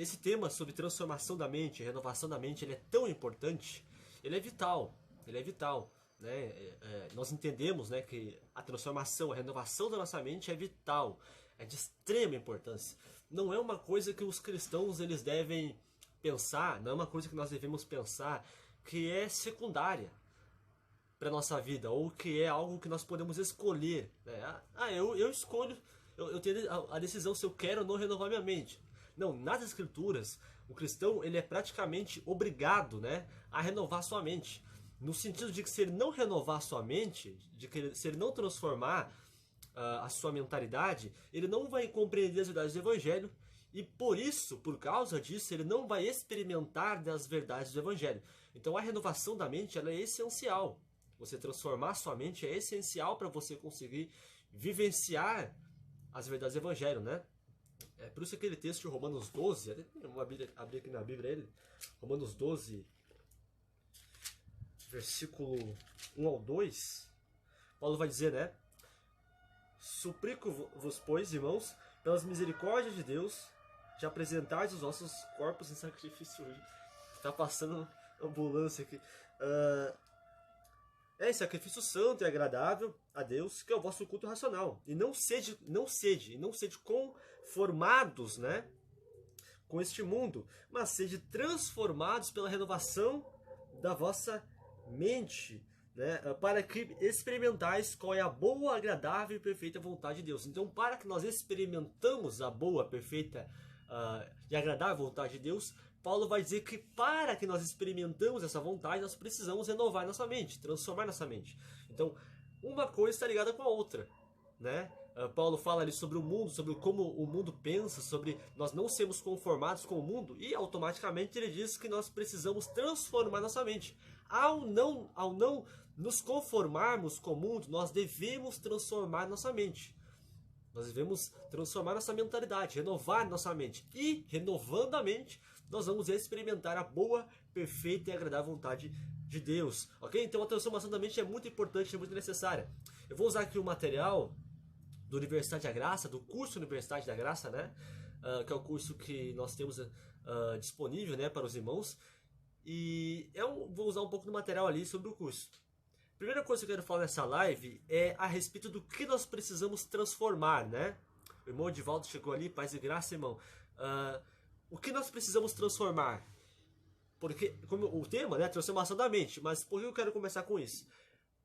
esse tema sobre transformação da mente, renovação da mente, ele é tão importante, ele é vital, né? Nós entendemos, né, que a transformação, a renovação da nossa mente é vital, é de extrema importância. Não é uma coisa que os cristãos eles devem pensar, não é uma coisa que nós devemos pensar que é secundária para nossa vida, ou que é algo que nós podemos escolher, né? Eu escolho, eu tenho a decisão se eu quero ou não renovar minha mente. Não, nas escrituras, o cristão ele é praticamente obrigado, né, a renovar sua mente. No sentido de que se ele não renovar sua mente, se ele não transformar a sua mentalidade, ele não vai compreender as verdades do Evangelho e por isso, por causa disso, ele não vai experimentar das verdades do Evangelho. Então a renovação da mente ela é essencial. Você transformar sua mente é essencial para você conseguir vivenciar as verdades do Evangelho, né? É por isso aquele texto de Romanos 12, eu vou abrir aqui na Bíblia ele, Romanos 12, versículo 1 ao 2, Paulo vai dizer, né? Suplico-vos, pois, irmãos, pelas misericórdias de Deus, de apresentardes os vossos corpos em sacrifício vivo. Está passando ambulância aqui. É sacrifício santo e agradável a Deus, que é o vosso culto racional. E não sede conformados, né, com este mundo, mas sede transformados pela renovação da vossa mente, né, para que experimentais qual é a boa, agradável e perfeita vontade de Deus. Então, para que nós experimentamos a boa, perfeita e agradável vontade de Deus, Paulo vai dizer que para que nós experimentamos essa vontade, nós precisamos renovar nossa mente, transformar nossa mente. Então, uma coisa está ligada com a outra, né? Paulo fala ali sobre o mundo, sobre como o mundo pensa, sobre nós não sermos conformados com o mundo, e automaticamente ele diz que nós precisamos transformar nossa mente. Ao não nos conformarmos com o mundo, nós devemos transformar nossa mente. Nós devemos transformar nossa mentalidade, renovar nossa mente. E, renovando a mente, nós vamos experimentar a boa, perfeita e agradável vontade de Deus. Ok? Então a transformação da mente é muito importante, é muito necessária. Eu vou usar aqui o material do Universidade da Graça, do curso Universidade da Graça, né? Que é o curso que nós temos disponível, né, para os irmãos. E eu vou usar um pouco do material ali sobre o curso. Primeira coisa que eu quero falar nessa live é a respeito do que nós precisamos transformar, né? O irmão Edivaldo chegou ali, paz e graça, irmão. O que nós precisamos transformar? Porque, como o tema, né, transformação da mente. Mas por que eu quero começar com isso?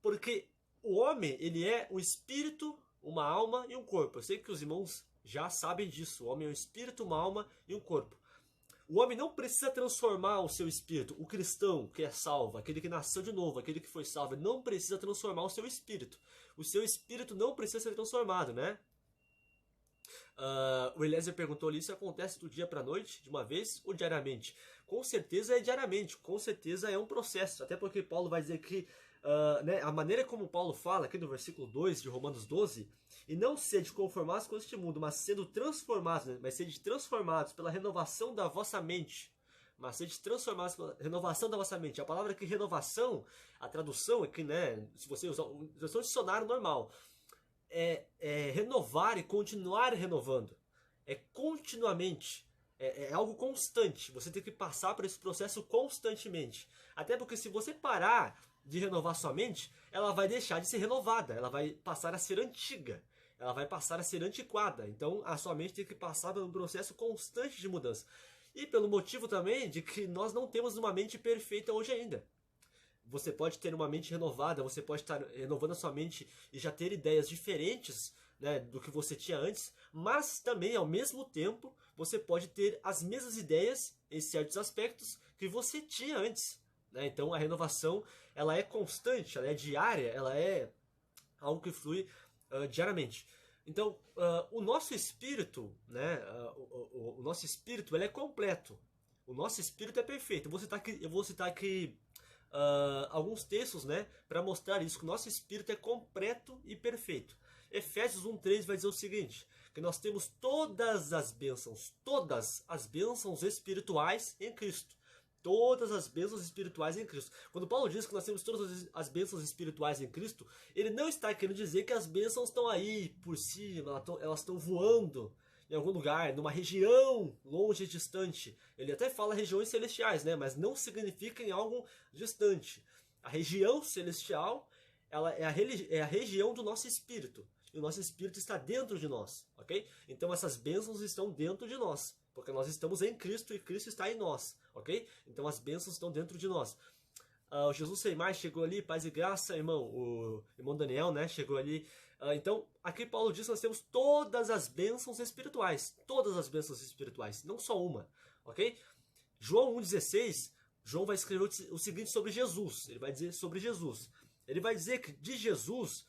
Porque o homem, ele é um espírito, uma alma e um corpo. Eu sei que os irmãos já sabem disso. O homem é um espírito, uma alma e um corpo. O homem não precisa transformar o seu espírito. O cristão que é salvo, aquele que nasceu de novo, aquele que foi salvo, ele não precisa transformar o seu espírito. O seu espírito não precisa ser transformado, né? O Eliezer perguntou ali se acontece do dia para a noite, de uma vez, ou diariamente. Com certeza é diariamente, com certeza é um processo. Até porque Paulo vai dizer que né, a maneira como Paulo fala aqui no versículo 2 de Romanos 12, e não sede conformados com este mundo, mas sendo transformados, né, mas sede transformados pela renovação da vossa mente. Mas sede transformados pela renovação da vossa mente. A palavra aqui, renovação, a tradução aqui, né, se você usar um dicionário normal, é renovar e continuar renovando. É continuamente. É algo constante. Você tem que passar por esse processo constantemente. Até porque se você parar de renovar sua mente, ela vai deixar de ser renovada. Ela vai passar a ser antiga. Ela vai passar a ser antiquada. Então a sua mente tem que passar por um processo constante de mudança. E pelo motivo também de que nós não temos uma mente perfeita hoje ainda. Você pode ter uma mente renovada, você pode estar renovando a sua mente e já ter ideias diferentes, né, do que você tinha antes, mas também, ao mesmo tempo, você pode ter as mesmas ideias em certos aspectos que você tinha antes, né? Então a renovação ela é constante, ela é diária, ela é algo que flui diariamente. Então o nosso espírito, né, o nosso espírito ele é completo, o nosso espírito é perfeito. Eu vou citar aqui alguns textos, né, para mostrar isso, que o nosso espírito é completo e perfeito. Efésios 1:3 vai dizer o seguinte, que nós temos todas as bênçãos espirituais em Cristo. Todas as bênçãos espirituais em Cristo. Quando Paulo diz que nós temos todas as bênçãos espirituais em Cristo, ele não está querendo dizer que as bênçãos estão aí por cima, elas estão voando em algum lugar, numa região longe e distante. Ele até fala regiões celestiais, né? Mas não significa em algo distante. A região celestial, ela é a região do nosso espírito. E o nosso espírito está dentro de nós, ok? Então essas bênçãos estão dentro de nós, porque nós estamos em Cristo e Cristo está em nós, ok? Então as bênçãos estão dentro de nós. O Jesus Sem Mais chegou ali, paz e graça, irmão. O irmão Daniel, né, chegou ali. Então, aqui Paulo diz que nós temos todas as bênçãos espirituais. Todas as bênçãos espirituais, não só uma, ok? João 1,16, João vai escrever o seguinte sobre Jesus. Ele vai dizer sobre Jesus. Ele vai dizer que de Jesus,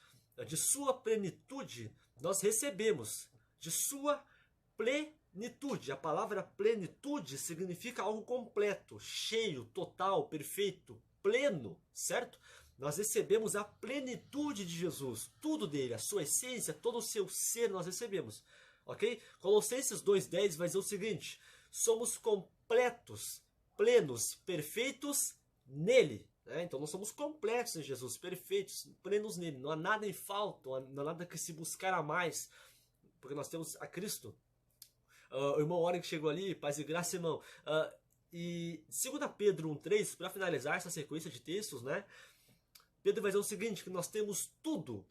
de sua plenitude, nós recebemos. De sua plenitude. A palavra plenitude significa algo completo, cheio, total, perfeito, pleno, certo? Nós recebemos a plenitude de Jesus, tudo dele, a sua essência, todo o seu ser nós recebemos, ok? Colossenses 2,10 vai dizer o seguinte: somos completos, plenos, perfeitos nele. Né? Então nós somos completos em Jesus, perfeitos, plenos nele. Não há nada em falta, não há nada que se buscar a mais, porque nós temos a Cristo. O irmão Oren que chegou ali, paz e graça, irmão. E 2 Pedro 1,3, para finalizar essa sequência de textos, né? Pedro vai dizer o seguinte, que nós temos tudo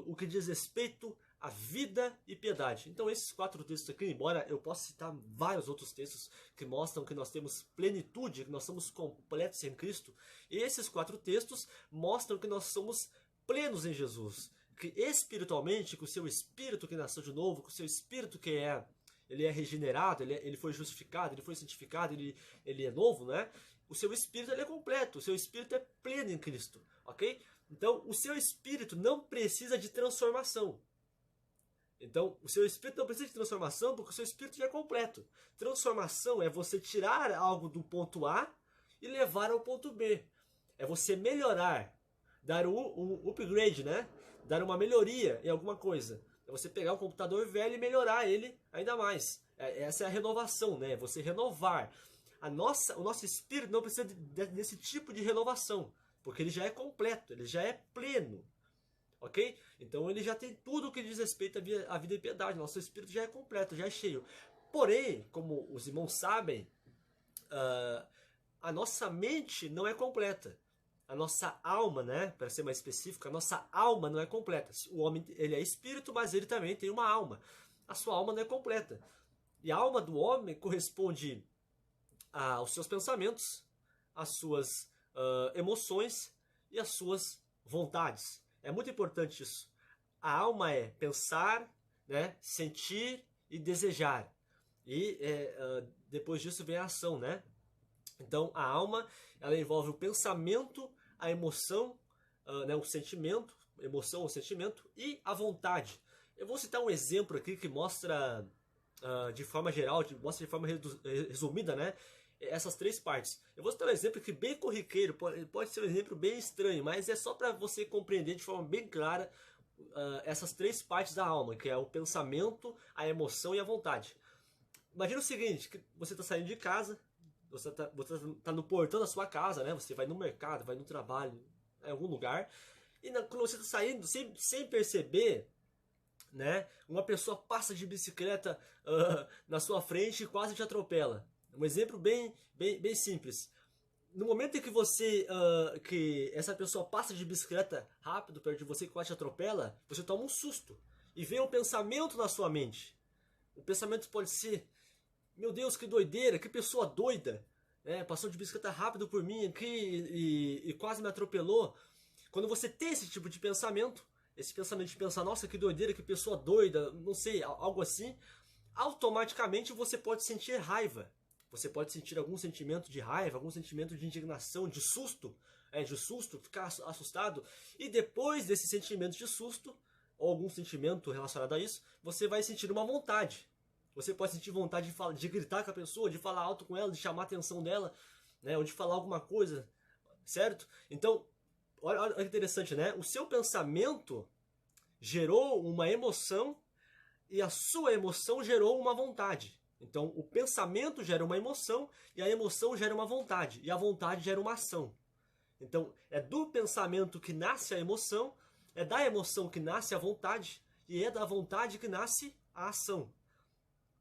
o que diz respeito à vida e piedade. Então esses 4 textos aqui, embora eu possa citar vários outros textos que mostram que nós temos plenitude, que nós somos completos em Cristo, e esses 4 textos mostram que nós somos plenos em Jesus, que espiritualmente, que o seu espírito que nasceu de novo, que o seu espírito que ele é regenerado, ele foi justificado, ele foi santificado, ele é novo, né? O seu espírito ele é completo, o seu espírito é pleno em Cristo, ok? Então, o seu espírito não precisa de transformação. Então, o seu espírito não precisa de transformação porque o seu espírito já é completo. Transformação é você tirar algo do ponto A e levar ao ponto B. É você melhorar, dar um upgrade, né? Dar uma melhoria em alguma coisa. É você pegar um computador velho e melhorar ele ainda mais. Essa é a renovação, né? É você renovar. O nosso espírito não precisa desse tipo de renovação, porque ele já é completo, ele já é pleno, ok? Então ele já tem tudo o que diz respeito à vida e piedade. Nosso espírito já é completo, já é cheio. Porém, como os irmãos sabem, a nossa mente não é completa. A nossa alma, né, para ser mais específico, a nossa alma não é completa. O homem ele é espírito, mas ele também tem uma alma. A sua alma não é completa. E a alma do homem corresponde aos seus pensamentos, às suas emoções e às suas vontades. É muito importante isso. A alma é pensar, né, sentir e desejar. E depois disso vem a ação, né? Então a alma ela envolve o pensamento, a emoção, né, o sentimento, emoção, o sentimento e a vontade. Eu vou citar um exemplo aqui que mostra de forma geral, mostra de forma resumida, né, essas 3 partes. Eu vou citar um exemplo que bem corriqueiro, pode ser um exemplo bem estranho, mas é só para você compreender de forma bem clara essas 3 partes da alma, que é o pensamento, a emoção e a vontade. Imagina o seguinte, que você está saindo de casa, você tá no portão da sua casa, né? Você vai no mercado, vai no trabalho, em algum lugar, e quando você está saindo, sem perceber, né? Uma pessoa passa de bicicleta na sua frente e quase te atropela. Um exemplo bem simples. No momento em que que essa pessoa passa de bicicleta rápido perto de você e quase te atropela, você toma um susto. E vem um pensamento na sua mente. O pensamento pode ser: meu Deus, que doideira, que pessoa doida, né? Passou de bicicleta rápido por mim aqui e quase me atropelou. Quando você tem esse tipo de pensamento, esse pensamento de pensar, nossa, que doideira, que pessoa doida, não sei, algo assim, automaticamente você pode sentir raiva. Você pode sentir algum sentimento de raiva, algum sentimento de indignação, de susto, ficar assustado. E depois desse sentimento de susto, ou algum sentimento relacionado a isso, você vai sentir uma vontade. Você pode sentir vontade de gritar com a pessoa, de falar alto com ela, de chamar a atenção dela, né, ou de falar alguma coisa, certo? Então, olha que interessante, né? O seu pensamento gerou uma emoção e a sua emoção gerou uma vontade. Então, o pensamento gera uma emoção e a emoção gera uma vontade. E a vontade gera uma ação. Então, é do pensamento que nasce a emoção, é da emoção que nasce a vontade e é da vontade que nasce a ação.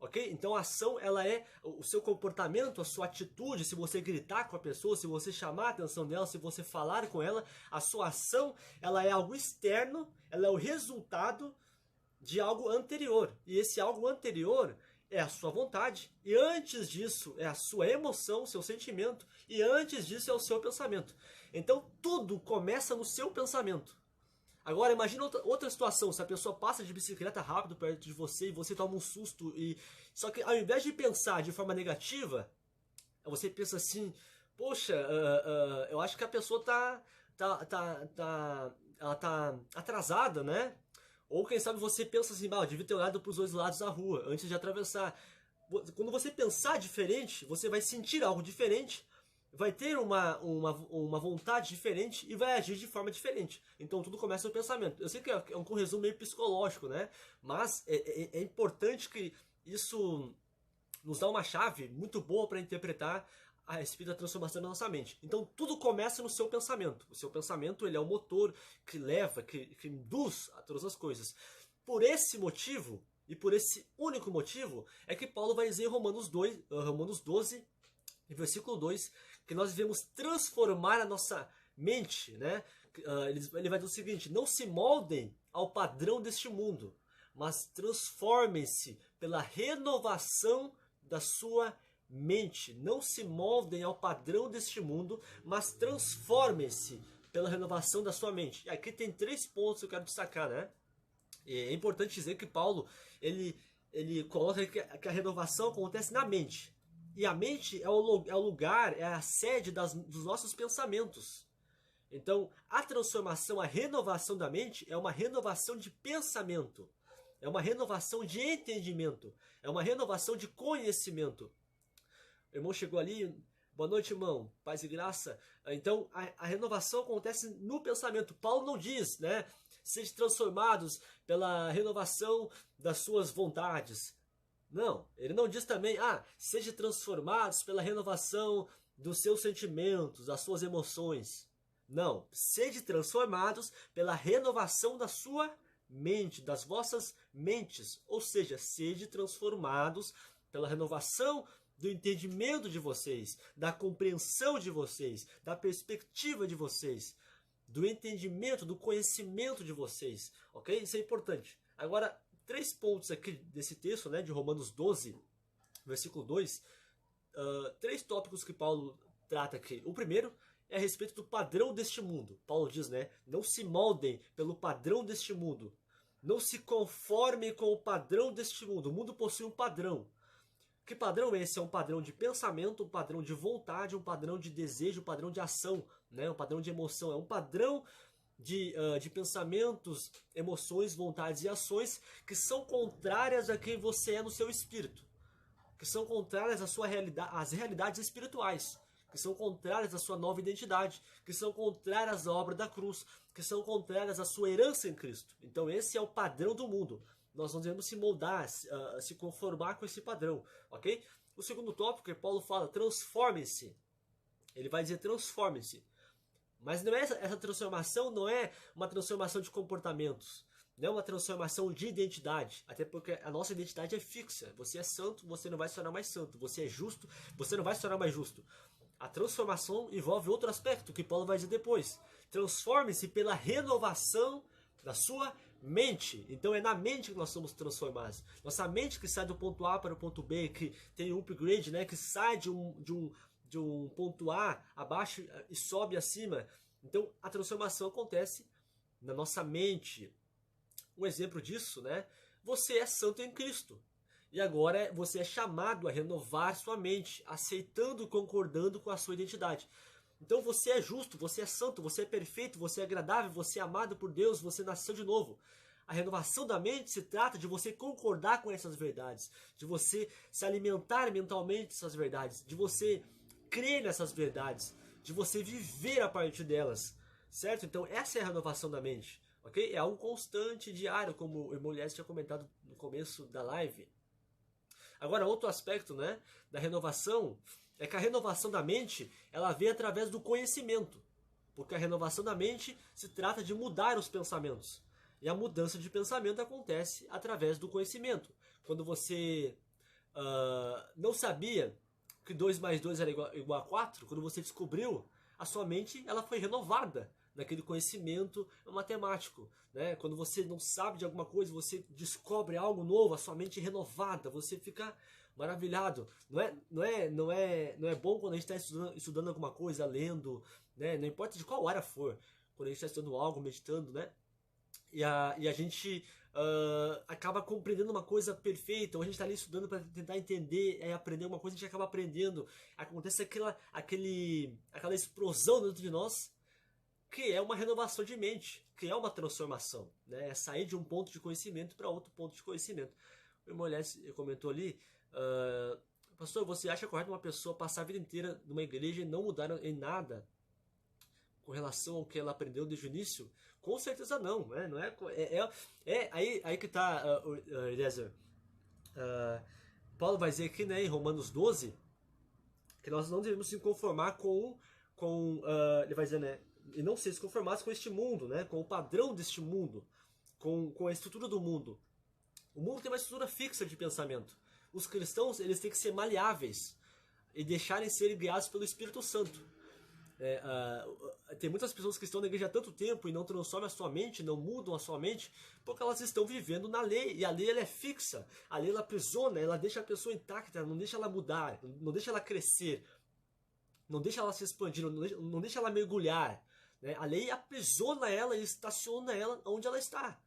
Ok? Então a ação, ela é o seu comportamento, a sua atitude, se você gritar com a pessoa, se você chamar a atenção dela, se você falar com ela, a sua ação, ela é algo externo, ela é o resultado de algo anterior. E esse algo anterior é a sua vontade, e antes disso é a sua emoção, o seu sentimento, e antes disso é o seu pensamento. Então tudo começa no seu pensamento. Agora imagina outra situação, se a pessoa passa de bicicleta rápido perto de você e você toma um susto, só que ao invés de pensar de forma negativa, você pensa assim, poxa, eu acho que a pessoa ela tá atrasada, né? Ou quem sabe você pensa assim, eu devia ter olhado para os dois lados da rua antes de atravessar. Quando você pensar diferente, você vai sentir algo diferente, vai ter uma vontade diferente e vai agir de forma diferente. Então tudo começa no pensamento. Eu sei que é um resumo meio psicológico, né? Mas é importante que isso nos dá uma chave muito boa para interpretar a respeito da transformação da nossa mente. Então tudo começa no seu pensamento. O seu pensamento, ele é o motor que leva, que induz a todas as coisas. Por esse motivo, e por esse único motivo, é que Paulo vai dizer em Romanos 12, em versículo 2, que nós devemos transformar a nossa mente, né? Ele vai dizer o seguinte: não se moldem ao padrão deste mundo, mas transformem-se pela renovação da sua mente. Não se moldem ao padrão deste mundo, mas transformem-se pela renovação da sua mente. E aqui tem 3 pontos que eu quero destacar, né? E é importante dizer que Paulo, ele coloca que a renovação acontece na mente. E a mente é o lugar, é a sede dos nossos pensamentos. Então, a transformação, a renovação da mente é uma renovação de pensamento. É uma renovação de entendimento. É uma renovação de conhecimento. O irmão chegou ali, boa noite, irmão, paz e graça. Então, a renovação acontece no pensamento. Paulo não diz, né? Sejam transformados pela renovação das suas vontades. Não, ele não diz também, sejam transformados pela renovação dos seus sentimentos, das suas emoções. Não, sejam transformados pela renovação da sua mente, das vossas mentes. Ou seja, sejam transformados pela renovação do entendimento de vocês, da compreensão de vocês, da perspectiva de vocês, do entendimento, do conhecimento de vocês, ok? Isso é importante. Agora, 3 pontos aqui desse texto, né, de Romanos 12, versículo 2, 3 tópicos que Paulo trata aqui. O primeiro é a respeito do padrão deste mundo. Paulo diz, né, não se moldem pelo padrão deste mundo, não se conformem com o padrão deste mundo. O mundo possui um padrão. Que padrão é esse? É um padrão de pensamento, um padrão de vontade, um padrão de desejo, um padrão de ação, né? Um padrão de emoção. É um padrão de pensamentos, emoções, vontades e ações que são contrárias a quem você é no seu espírito, que são contrárias à sua realidade, às realidades espirituais, que são contrárias à sua nova identidade, que são contrárias à obra da cruz, que são contrárias à sua herança em Cristo. Então esse é o padrão do mundo. Nós não devemos se moldar, se conformar com esse padrão, ok? O segundo tópico que Paulo fala, transformem-se. Ele vai dizer transformem-se. Mas não é essa transformação não é uma transformação de comportamentos, não é uma transformação de identidade, até porque a nossa identidade é fixa. Você é santo, você não vai se tornar mais santo. Você é justo, você não vai se tornar mais justo. A transformação envolve outro aspecto que Paulo vai dizer depois. Transforme-se pela renovação da sua mente. Então é na mente que nós somos transformados. Nossa mente que sai do ponto A para o ponto B, que tem um upgrade, né, que sai de um ponto A abaixo e sobe acima. Então a transformação acontece na nossa mente. Um exemplo disso, né? Você é santo em Cristo. E agora você é chamado a renovar sua mente, aceitando e concordando com a sua identidade. Então você é justo, você é santo, você é perfeito, você é agradável, você é amado por Deus, você nasceu de novo. A renovação da mente se trata de você concordar com essas verdades, de você se alimentar mentalmente dessas verdades, de você crer nessas verdades, de você viver a partir delas, certo? Então essa é a renovação da mente, ok? É algo constante, diário, como o irmão Elias tinha comentado no começo da live. Agora, outro aspecto, né, da renovação é que a renovação da mente, ela vem através do conhecimento. Porque a renovação da mente se trata de mudar os pensamentos. E a mudança de pensamento acontece através do conhecimento. quando você não sabia que 2 mais 2 era igual a 4, quando você descobriu, a sua mente ela foi renovada naquele conhecimento matemático, né? Quando você não sabe de alguma coisa, você descobre algo novo, a sua mente é renovada, você fica maravilhado. Não é bom quando a gente está estudando alguma coisa, lendo, né? Não importa de qual área for, quando a gente está estudando algo, meditando, né? E a gente acaba compreendendo uma coisa perfeita, ou a gente está ali estudando para tentar entender e aprender uma coisa, a gente acaba aprendendo. Acontece aquela explosão dentro de nós, que é uma renovação de mente, que é uma transformação, né? É sair de um ponto de conhecimento para outro ponto de conhecimento. O irmão Elias comentou ali, pastor, você acha correto uma pessoa passar a vida inteira numa igreja e não mudar em nada com relação ao que ela aprendeu desde o início? Com certeza não, né? Não aí que está, Eliezer. Paulo vai dizer aqui, né, em Romanos 12, que nós não devemos se conformar ele vai dizer, né, e não ser conformados com este mundo, né, com o padrão deste mundo, com a estrutura do mundo. O mundo tem uma estrutura fixa de pensamento. Os cristãos, eles têm que ser maleáveis e deixarem ser guiados pelo Espírito Santo. Tem muitas pessoas que estão na igreja há tanto tempo e não transformam a sua mente, não mudam a sua mente, porque elas estão vivendo na lei, e a lei ela é fixa, a lei ela aprisiona, ela deixa a pessoa intacta, não deixa ela mudar, não deixa ela crescer, não deixa ela se expandir, não deixa ela mergulhar, né? A lei aprisiona ela e estaciona ela onde ela está.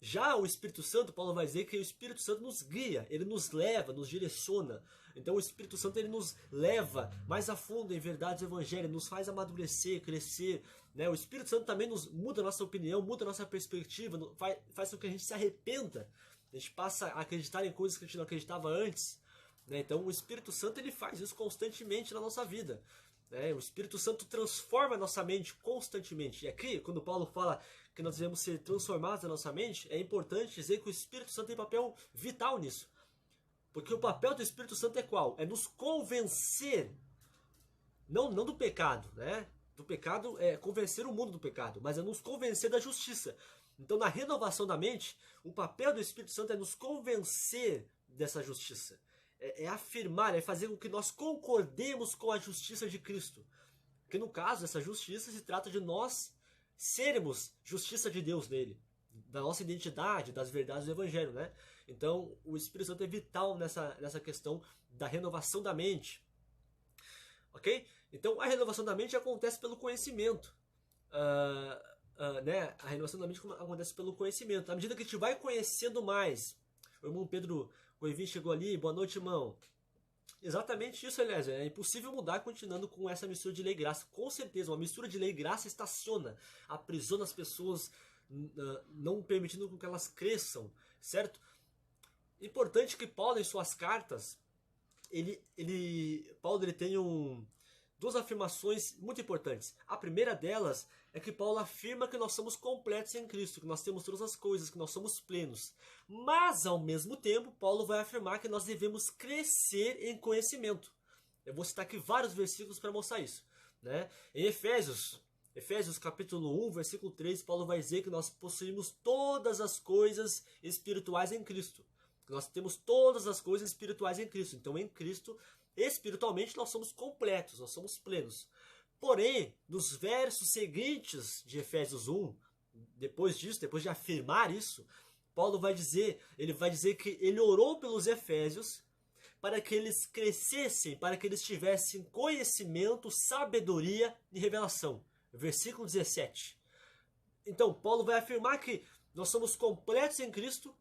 Já o Espírito Santo, Paulo vai dizer que o Espírito Santo nos guia, ele nos leva, nos direciona. Então o Espírito Santo ele nos leva mais a fundo em verdades do Evangelho, nos faz amadurecer, crescer, né? O Espírito Santo também nos muda a nossa opinião, muda a nossa perspectiva, faz com que a gente se arrependa. A gente passa a acreditar em coisas que a gente não acreditava antes, né? Então o Espírito Santo ele faz isso constantemente na nossa vida, né? O Espírito Santo transforma a nossa mente constantemente. E aqui, quando Paulo fala que nós devemos ser transformados na nossa mente, é importante dizer que o Espírito Santo tem papel vital nisso. Porque o papel do Espírito Santo é qual? É nos convencer, não do pecado, né? Do pecado é convencer o mundo do pecado, mas é nos convencer da justiça. Então, na renovação da mente, o papel do Espírito Santo é nos convencer dessa justiça. É afirmar, é fazer com que nós concordemos com a justiça de Cristo. Porque no caso, essa justiça se trata de nós sermos justiça de Deus nele, da nossa identidade, das verdades do Evangelho, né? Então, o Espírito Santo é vital nessa questão da renovação da mente. Ok? Então, a renovação da mente acontece pelo conhecimento. Né? A renovação da mente acontece pelo conhecimento. À medida que a gente vai conhecendo mais. O irmão Pedro Goivin chegou ali. Boa noite, irmão. Exatamente isso, aliás. É impossível mudar continuando com essa mistura de lei e graça. Com certeza, uma mistura de lei e graça estaciona, aprisiona as pessoas, não permitindo que elas cresçam, certo? Importante que Paulo, em suas cartas, Paulo tem duas afirmações muito importantes. A primeira delas é que Paulo afirma que nós somos completos em Cristo, que nós temos todas as coisas, que nós somos plenos. Mas, ao mesmo tempo, Paulo vai afirmar que nós devemos crescer em conhecimento. Eu vou citar aqui vários versículos para mostrar isso, né? Em Efésios capítulo 1, versículo 3, Paulo vai dizer que nós possuímos todas as coisas espirituais em Cristo. Nós temos todas as coisas espirituais em Cristo. Então, em Cristo, espiritualmente, nós somos completos, nós somos plenos. Porém, nos versos seguintes de Efésios 1, depois de afirmar isso, Paulo vai dizer que ele orou pelos Efésios para que eles crescessem, para que eles tivessem conhecimento, sabedoria e revelação. Versículo 17. Então, Paulo vai afirmar que nós somos completos em Cristo,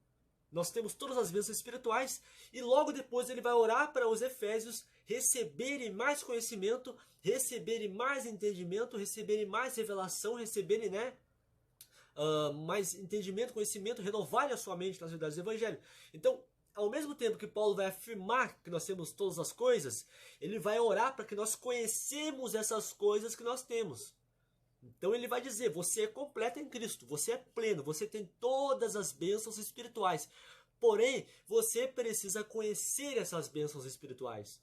nós temos todas as bênçãos espirituais, e logo depois ele vai orar para os Efésios receberem mais conhecimento, receberem mais entendimento, receberem mais revelação, receberem mais entendimento, conhecimento, renovarem a sua mente nas verdades do Evangelho. Então, ao mesmo tempo que Paulo vai afirmar que nós temos todas as coisas, ele vai orar para que nós conhecemos essas coisas que nós temos. Então ele vai dizer, você é completo em Cristo, você é pleno, você tem todas as bênçãos espirituais. Porém, você precisa conhecer essas bênçãos espirituais.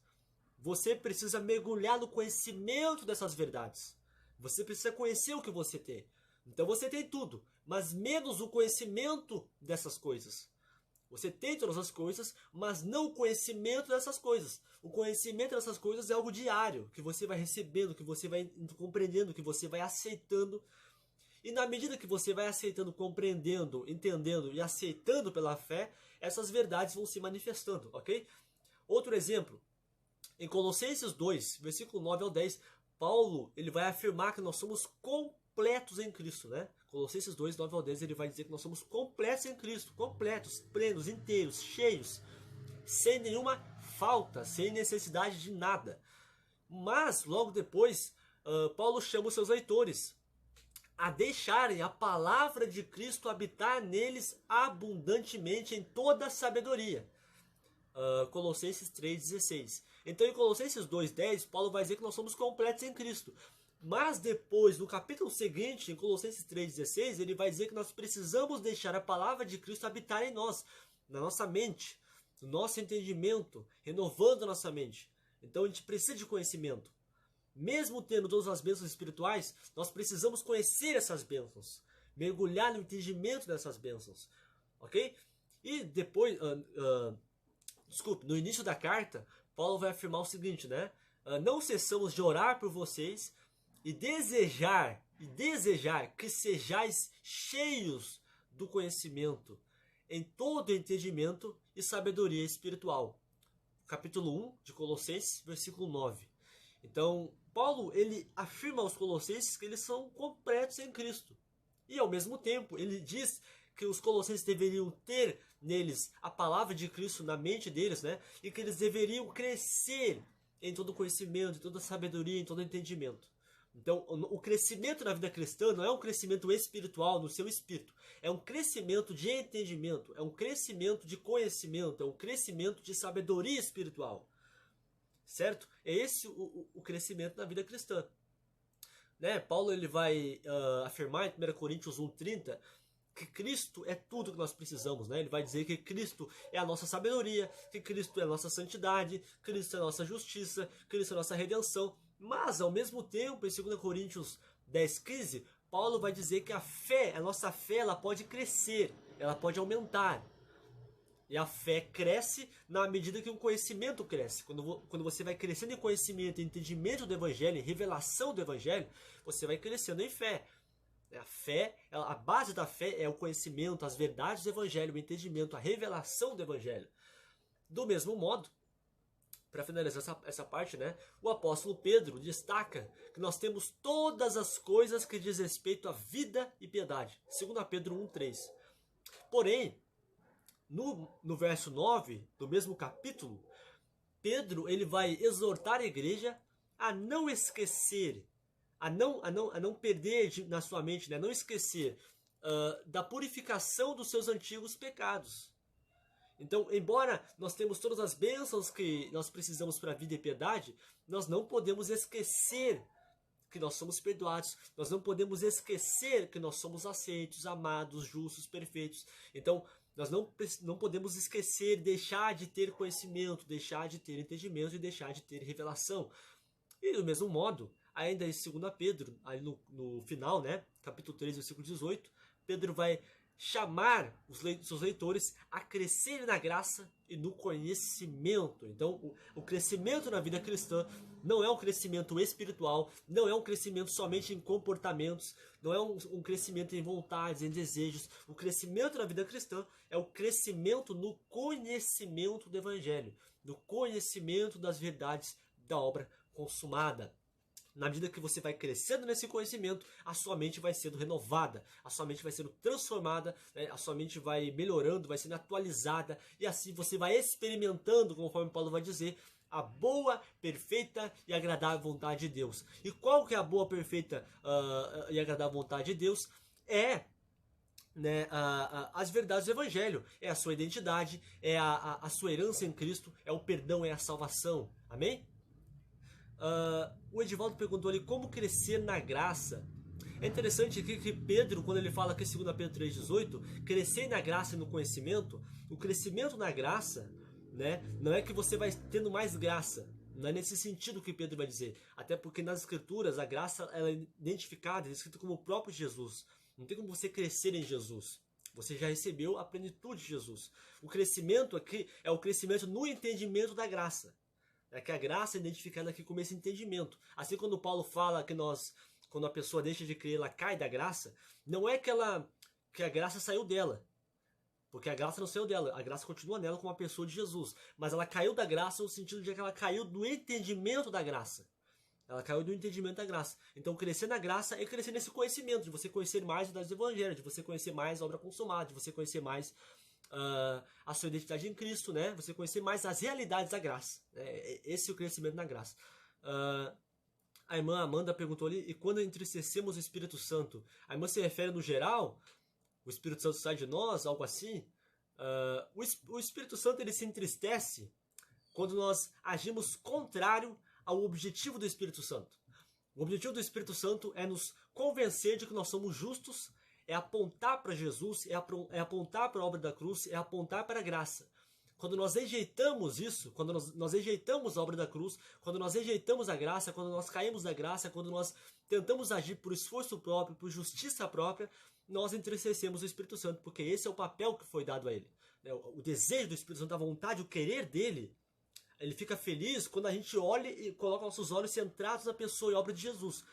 Você precisa mergulhar no conhecimento dessas verdades. Você precisa conhecer o que você tem. Então você tem tudo, mas menos o conhecimento dessas coisas. Você tem todas as coisas, mas não o conhecimento dessas coisas. O conhecimento dessas coisas é algo diário, que você vai recebendo, que você vai compreendendo, que você vai aceitando. E na medida que você vai aceitando, compreendendo, entendendo e aceitando pela fé, essas verdades vão se manifestando, ok? Outro exemplo, em Colossenses 2, versículo 9 ao 10, Paulo ele vai afirmar que nós somos completos em Cristo, né? Colossenses 2, 9 ao 10, ele vai dizer que nós somos completos em Cristo, completos, plenos, inteiros, cheios, sem nenhuma falta, sem necessidade de nada. Mas, logo depois, Paulo chama os seus leitores a deixarem a palavra de Cristo habitar neles abundantemente em toda a sabedoria. Colossenses 3,16. Então em Colossenses 2,10, Paulo vai dizer que nós somos completos em Cristo. Mas depois, no capítulo seguinte, em Colossenses 3,16, ele vai dizer que nós precisamos deixar a palavra de Cristo habitar em nós, na nossa mente, no nosso entendimento, renovando a nossa mente. Então a gente precisa de conhecimento. Mesmo tendo todas as bênçãos espirituais, nós precisamos conhecer essas bênçãos, mergulhar no entendimento dessas bênçãos, ok? E depois, no início da carta, Paulo vai afirmar o seguinte, né? Não cessamos de orar por vocês e desejar que sejais cheios do conhecimento, em todo entendimento e sabedoria espiritual. Capítulo 1 de Colossenses, versículo 9. Então, Paulo ele afirma aos colossenses que eles são completos em Cristo. E ao mesmo tempo, ele diz que os colossenses deveriam ter neles a palavra de Cristo na mente deles, né? E que eles deveriam crescer em todo conhecimento, em toda sabedoria, em todo entendimento. Então, o crescimento na vida cristã não é um crescimento espiritual no seu espírito. É um crescimento de entendimento, é um crescimento de conhecimento, é um crescimento de sabedoria espiritual. Certo? É esse o crescimento na vida cristã. Né? Paulo ele vai afirmar em 1 Coríntios 1,30 que Cristo é tudo que nós precisamos. Né? Ele vai dizer que Cristo é a nossa sabedoria, que Cristo é a nossa santidade, Cristo é a nossa justiça, Cristo é a nossa redenção. Mas, ao mesmo tempo, em 2 Coríntios 10,15, Paulo vai dizer que a nossa fé, ela pode crescer, ela pode aumentar. E a fé cresce na medida que o conhecimento cresce. Quando você vai crescendo em conhecimento, em entendimento do Evangelho, em revelação do Evangelho, você vai crescendo em fé. A base da fé é o conhecimento, as verdades do Evangelho, o entendimento, a revelação do Evangelho. Do mesmo modo, para finalizar essa parte, né, o apóstolo Pedro destaca que nós temos todas as coisas que diz respeito à vida e piedade. 2 Pedro 1,3. Porém, no verso 9 do mesmo capítulo, Pedro ele vai exortar a igreja a não esquecer, a não perder na sua mente, né, não esquecer da purificação dos seus antigos pecados. Então, embora nós temos todas as bênçãos que nós precisamos para a vida e piedade, nós não podemos esquecer que nós somos perdoados. Nós não podemos esquecer que nós somos aceitos, amados, justos, perfeitos. Então, nós não podemos esquecer, deixar de ter conhecimento, deixar de ter entendimento e deixar de ter revelação. E do mesmo modo, ainda em 2 Pedro, aí no final, né, capítulo 3, versículo 18, Pedro vai chamar os seus leitores a crescerem na graça e no conhecimento. Então, o crescimento na vida cristã não é um crescimento espiritual, não é um crescimento somente em comportamentos, não é um crescimento em vontades, em desejos. O crescimento na vida cristã é o crescimento no conhecimento do Evangelho, no conhecimento das verdades da obra consumada. Na medida que você vai crescendo nesse conhecimento, a sua mente vai sendo renovada, a sua mente vai sendo transformada, né? A sua mente vai melhorando, vai sendo atualizada, e assim você vai experimentando, conforme Paulo vai dizer, a boa, perfeita e agradável vontade de Deus. E qual que é a boa, perfeita e agradável vontade de Deus? É, né, as verdades do Evangelho, é a sua identidade, é a sua herança em Cristo, é o perdão, é a salvação. Amém? O Edivaldo perguntou ali como crescer na graça. É interessante aqui que Pedro, quando ele fala aqui em 2 Pedro 3,18, crescer na graça e no conhecimento, o crescimento na graça, né, não é que você vai tendo mais graça, não é nesse sentido que Pedro vai dizer, até porque nas escrituras a graça ela é identificada, é escrita como o próprio Jesus, não tem como você crescer em Jesus, Você já recebeu a plenitude de Jesus. O crescimento aqui é o crescimento no entendimento da graça. É que a graça é identificada aqui como esse entendimento. Assim, quando Paulo fala que quando a pessoa deixa de crer, ela cai da graça, não é que a graça saiu dela. Porque a graça não saiu dela, a graça continua nela como uma pessoa de Jesus. Mas ela caiu da graça no sentido de que ela caiu do entendimento da graça. Ela caiu do entendimento da graça. Então, crescer na graça é crescer nesse conhecimento, de você conhecer mais das evangelhos, de você conhecer mais a obra consumada, de você conhecer mais a sua identidade em Cristo, né? Você conhecer mais as realidades da graça. Esse é o crescimento na graça. A irmã Amanda perguntou ali, e quando entristecemos o Espírito Santo? A irmã se refere no geral? O Espírito Santo sai de nós? Algo assim? O Espírito Santo ele se entristece quando nós agimos contrário ao objetivo do Espírito Santo. O objetivo do Espírito Santo é nos convencer de que nós somos justos, é apontar para Jesus, é apontar para a obra da cruz, é apontar para a graça. Quando nós rejeitamos isso, quando nós rejeitamos a obra da cruz, quando nós rejeitamos a graça, quando nós caímos da graça, quando nós tentamos agir por esforço próprio, por justiça própria, nós entristecemos o Espírito Santo, porque esse é o papel que foi dado a ele. O desejo do Espírito Santo, a vontade, o querer dele, ele fica feliz quando a gente olha e coloca nossos olhos centrados na pessoa e obra de Jesus.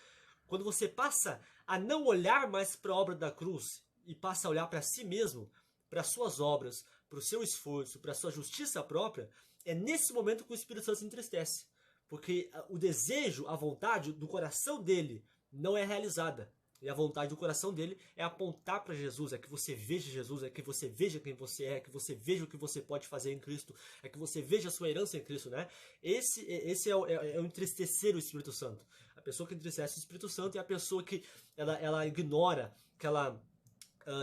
Quando você passa a não olhar mais para a obra da cruz e passa a olhar para si mesmo, para as suas obras, para o seu esforço, para a sua justiça própria, é nesse momento que o Espírito Santo se entristece. Porque o desejo, a vontade do coração dele não é realizada. E a vontade do coração dele é apontar para Jesus, é que você veja Jesus, é que você veja quem você é que você veja o que você pode fazer em Cristo, é que você veja a sua herança em Cristo, né? Esse é o entristecer o Espírito Santo. A pessoa que entristece o Espírito Santo é a pessoa que ela ignora, que ela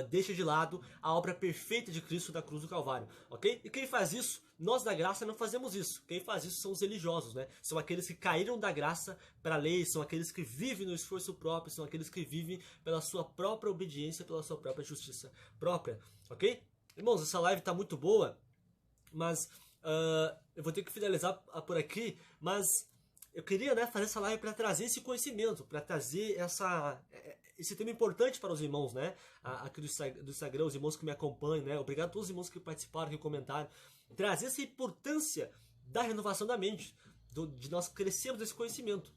deixa de lado a obra perfeita de Cristo da cruz do Calvário, ok? E quem faz isso? Nós da graça não fazemos isso. Quem faz isso são os religiosos, né? São aqueles que caíram da graça para a lei, são aqueles que vivem no esforço próprio, são aqueles que vivem pela sua própria obediência, pela sua própria justiça própria, ok? Irmãos, essa live está muito boa, mas eu vou ter que finalizar por aqui, mas eu queria, né, fazer essa live para trazer esse conhecimento, para trazer esse tema importante para os irmãos, né? Aqui do Instagram, os irmãos que me acompanham, né? Obrigado a todos os irmãos que participaram, que comentaram. Trazer essa importância da renovação da mente, de nós crescermos desse conhecimento,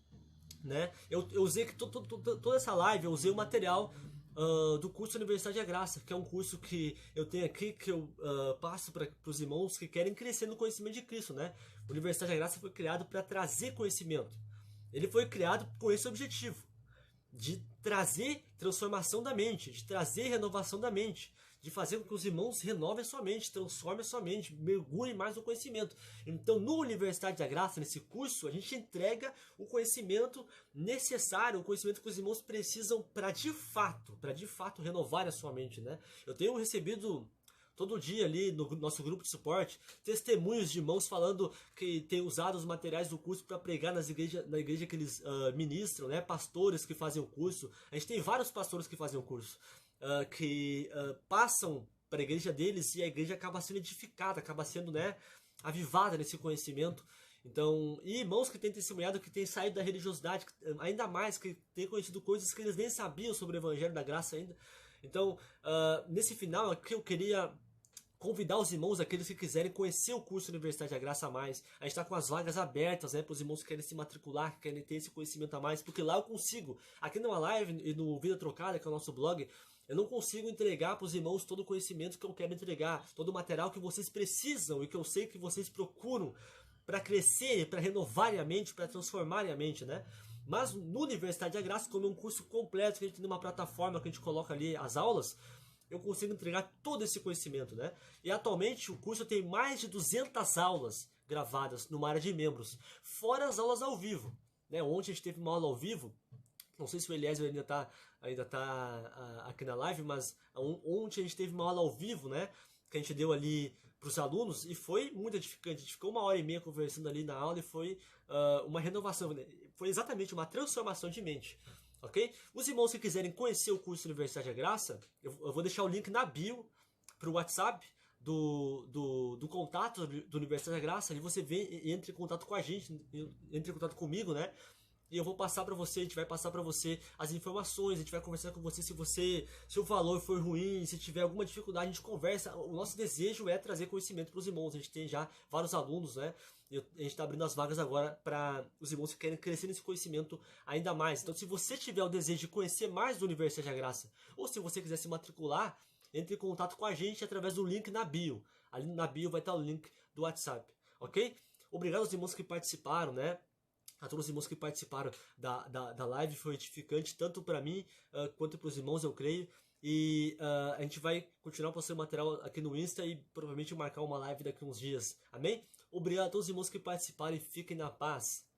né? Eu usei toda essa live, eu usei o material do curso Universidade da Graça, que é um curso que eu tenho aqui, que eu passo para os irmãos que querem crescer no conhecimento de Cristo, né? A Universidade da Graça foi criado para trazer conhecimento. Ele foi criado com esse objetivo, de trazer transformação da mente, de trazer renovação da mente, de fazer com que os irmãos renovem sua mente, transformem sua mente, mergulhem mais no conhecimento. Então, no Universidade da Graça, nesse curso, a gente entrega o conhecimento necessário, o conhecimento que os irmãos precisam para de fato renovar a sua mente, né? Eu tenho recebido todo dia ali no nosso grupo de suporte testemunhos de irmãos falando que têm usado os materiais do curso para pregar na igreja que eles ministram, né? Pastores que fazem o curso. A gente tem vários pastores que fazem o curso, que passam para a igreja deles e a igreja acaba sendo edificada, acaba sendo, né, avivada nesse conhecimento. Então, e irmãos que têm testemunhado, que têm saído da religiosidade, ainda mais, que têm conhecido coisas que eles nem sabiam sobre o Evangelho da Graça ainda. Então, nesse final aqui eu queria convidar os irmãos, aqueles que quiserem conhecer o curso Universidade da Graça a Mais. A gente está com as vagas abertas, né, para os irmãos que querem se matricular, que querem ter esse conhecimento a mais, porque lá eu consigo, aqui numa live e no Vida Trocada, que é o nosso blog, eu não consigo entregar para os irmãos todo o conhecimento que eu quero entregar, todo o material que vocês precisam e que eu sei que vocês procuram para crescer, para renovarem a mente, para transformarem a mente, né? Mas no Universidade da Graça, como é um curso completo, que a gente tem uma plataforma que a gente coloca ali as aulas, eu consigo entregar todo esse conhecimento, né? E atualmente o curso tem mais de 200 aulas gravadas numa área de membros, fora as aulas ao vivo, né? Ontem a gente teve uma aula ao vivo, não sei se o Eliezer ainda tá aqui na live, mas ontem a gente teve uma aula ao vivo, né? Que a gente deu ali para os alunos e foi muito edificante. A gente ficou 1h30 conversando ali na aula e foi uma renovação, né? Foi exatamente uma transformação de mente. Ok? Os irmãos que quiserem conhecer o curso Universidade da Graça, eu vou deixar o link na bio para o WhatsApp do contato do Universidade da Graça. Ali você vem, entra em contato com a gente, entra em contato comigo, né? e eu vou passar para você, a gente vai passar para você as informações, a gente vai conversar com você se o valor for ruim, se tiver alguma dificuldade, a gente conversa. O nosso desejo é trazer conhecimento para os irmãos. A gente tem já vários alunos, né? E a gente está abrindo as vagas agora para os irmãos que querem crescer nesse conhecimento ainda mais. Então, se você tiver o desejo de conhecer mais do Universidade da Graça, ou se você quiser se matricular, entre em contato com a gente através do link na bio. Ali na bio vai estar o link do WhatsApp, ok? Obrigado aos irmãos que participaram, né? A todos os irmãos que participaram da live, foi edificante, tanto para mim quanto para os irmãos, eu creio. E a gente vai continuar postando material aqui no Insta e provavelmente marcar uma live daqui a uns dias. Amém? Obrigado a todos os irmãos que participaram e fiquem na paz.